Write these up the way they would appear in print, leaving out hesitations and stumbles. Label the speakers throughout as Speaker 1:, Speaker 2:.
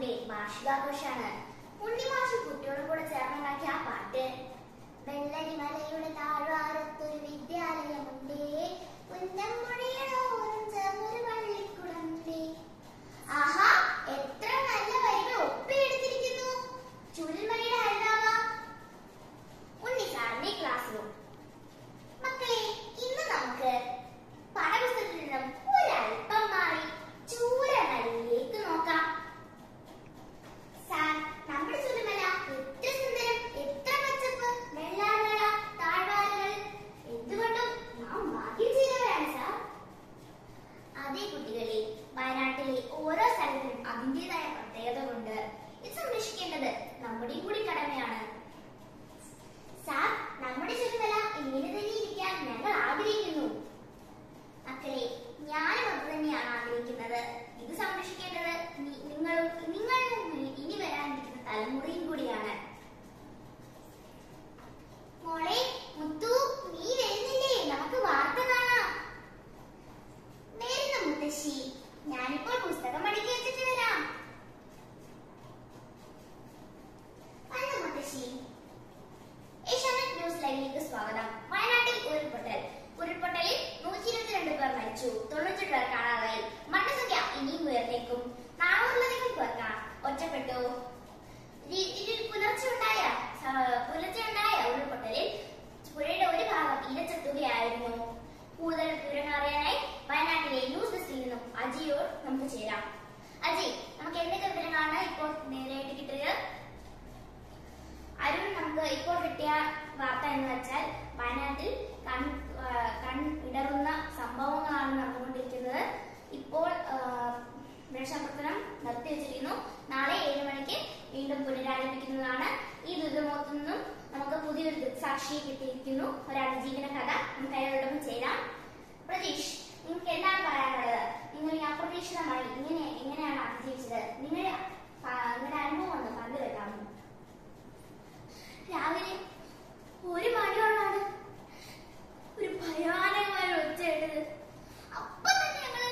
Speaker 1: സ്കൂളിന്റെ വാർഷികാഘോഷമാണ്. ഉണ്ണിമാഷ് കുട്ടിയോടും കൂടെ ചേർന്നുണ്ടാക്കിയ ആ പാട്ട്. വെള്ളരിമലയുടെ താഴ്വാരത്തൊരു വിദ്യാലയമുണ്ടേ, കുന്നംമുടിയോരം ചേർന്നൊരു പള്ളിക്കുടമുണ്ടേ. ആഹാ, എത്ര നല്ല വരികൾ ഒപ്പിയെടുത്തിരിക്കുന്നു. ചുരുൾമലയുടെ ഹരിതാവ ഉണ്ണി സാറിന്റെ ക്ലാസ് റൂം. മക്കളെ, ഇന്ന് നമുക്ക് പാഠപുസ്തകത്തിൽ നിന്നും ഒരല്പം മാറി ചൂരമലയിലേക്ക് നോക്കാം. സാർ, നമ്മുടെ ചുരുൾമല എത്ര സുന്ദരം, എത്ര പച്ചപ്പ്, വെള്ളാമല, താഴ്വാരങ്ങൾ, എന്തുകൊണ്ടും നാം ഭാഗ്യം ചെയ്തവരാണ് സാർ. അതേ കുട്ടികളെ, വയനാട്ടിലെ ഓരോ സ്ഥലത്തിനും അതിൻ്റെതായ പ്രത്യേകതകളുണ്ട്. ഇത് സംരക്ഷിക്കേണ്ടത് നമ്മുടെ കൂടി കടമയാണ്. സാർ, നമ്മുടെ ചുരുൾമല ഇങ്ങനെ തന്നെ ഇരിക്കാൻ ഞങ്ങൾ ആഗ്രഹിക്കുന്നു. മക്കളെ, ഞാനും അത് തന്നെയാണ് ആഗ്രഹിക്കുന്നത്. ഇത് സംരക്ഷിക്കേണ്ടത് നിങ്ങളും ഇനി വരാനിരിക്കുന്ന തലമുറയും കൂടിയാണ്. മോളെ മുത്തു, നീ വരുന്നില്ലേ? നമുക്ക് വാർത്ത കാണാം. വരുന്ന മുത്തശ്ശി, ഞാനിപ്പോൾ പുസ്തകം അടുക്കി വെച്ചിട്ട് വരാം. വന്ന മുത്തശ്ശി. ഏഷ്യാനെറ്റ് ന്യൂസ് ലൈവിലേക്ക് സ്വാഗതം. വയനാട്ടിൽ ഉരുൾപൊട്ടലിൽ 122 പേർ മരിച്ചു, 98 പേർ കാണാതായി. മരണസംഖ്യ ഇനിയും ഉയർന്നേക്കും. 400-ലധികം പേർക്ക് ഒറ്റപ്പെട്ടു. പുലർച്ചെ ഉണ്ടായ ഉരുൾപൊട്ടലിൽ പുഴയുടെ ഒരു ഭാഗം ഇരച്ചെത്തുകയായിരുന്നു. കൂടുതൽ വിവരങ്ങൾ അറിയാനായി വയനാട്ടിലെ ന്യൂസ് ഡെസ്കിൽ നിന്നും അജിയോട് നമുക്ക് ചേരാം. അജി, നമുക്ക് എന്തൊക്കെ വിവരങ്ങളാണ് ഇപ്പോൾ നേരെയായിട്ട് കിട്ടിയത്? അരുൺ, നമുക്ക് ഇപ്പോൾ കിട്ടിയ വാർത്ത എന്ന് വെച്ചാൽ വയനാട്ടിൽ കണ്ണിടറുന്ന സംഭവങ്ങളാണ് നടന്നുകൊണ്ടിരിക്കുന്നത്. ഇപ്പോൾ രക്ഷാപ്രവർത്തനം നിർത്തിവെച്ചിരിക്കുന്നു. നാളെ 7 മണിക്ക് വീണ്ടും പുനരാരംഭിക്കുന്നതാണ്. ഈ ദുരിതമുഖത്തു നിന്നും നമുക്ക് പുതിയൊരു ദൃക്സാക്ഷിയെ കിട്ടിയിരിക്കുന്നു. ഒരു അതിജീവന കഥ. നമുക്ക് അയാളോടൊപ്പം ചേരാം. പ്രതീഷ്, നിങ്ങൾക്ക് എന്താണ് പറയാനുള്ളത്? നിങ്ങൾ ഈ അപ്രതീക്ഷിതമായി എങ്ങനെയാണ് അതിജീവിച്ചത്? നിങ്ങളുടെ അനുഭവം ഒന്ന് പങ്കുവെക്കാമോ? രാവിലെ 1 മണിയോടാണ് ഒരു ഭയാനകമായ ഒച്ച കേട്ടത്. അപ്പൊ തന്നെ ഞങ്ങള്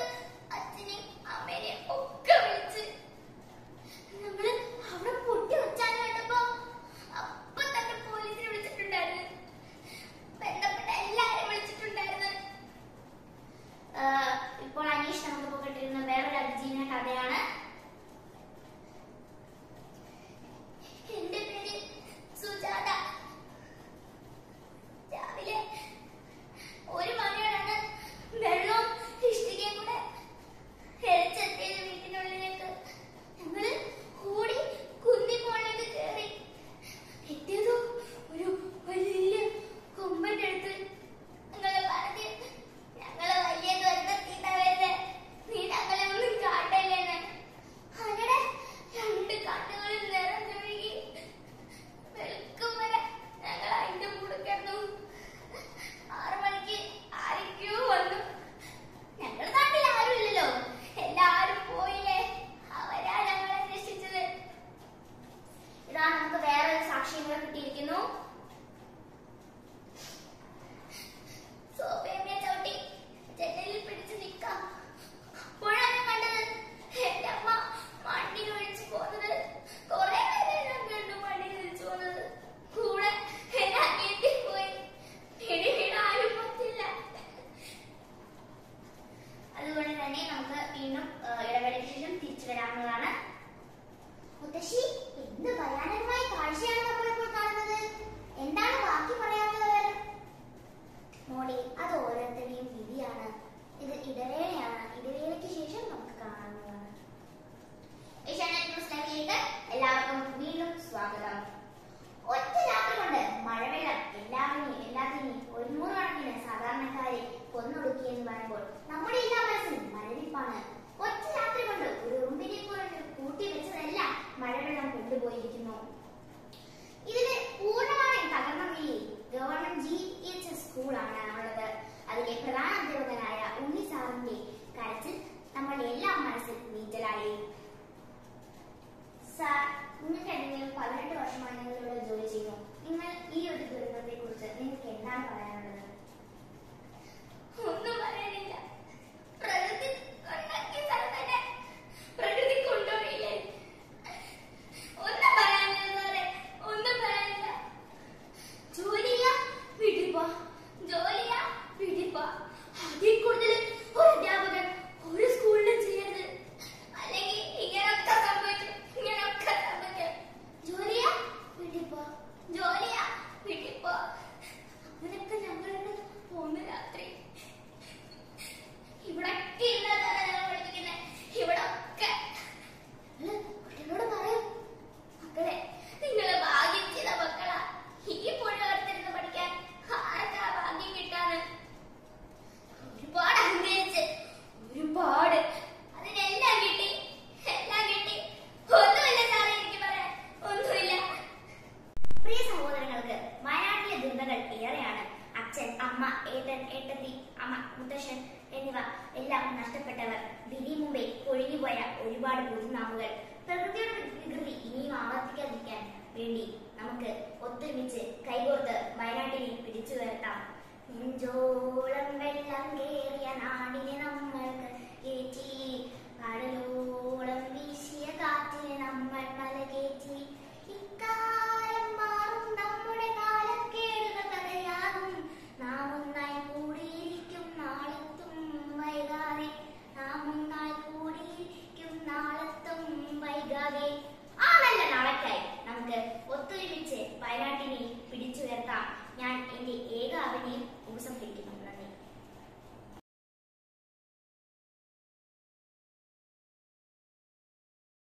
Speaker 1: അച്ഛനെയും അമ്മേനെയും ഒക്കെ വിളിച്ച് നമ്മള് അവിടെ പൊട്ടി ഒച്ചാൻ കേട്ടപ്പോ അപ്പൊ തന്നെ പോലീസിനെ വിളിച്ചിട്ടുണ്ടായിരുന്നു. ബന്ധപ്പെട്ട എല്ലാരും വിളിച്ചിട്ടുണ്ടായിരുന്നു. ഇപ്പോൾ അനീഷ് നമുക്ക് പോകട്ടിരുന്ന വേറൊരു അതിജീവന കഥയാണ്. ഒരുപാട് പുതുനാവുകൾ. പ്രകൃതിയുടെ വികൃതി ഇനിയും ആവർത്തിക്കാതിരിക്കാൻ വേണ്ടി നമുക്ക് ഒത്തൊരുമിച്ച് കൈകോർത്ത് വയനാട്ടിനെ പിടിച്ചു ഉയർത്താം. നെഞ്ചോളം വെള്ളം കേറിയ നാടിനെ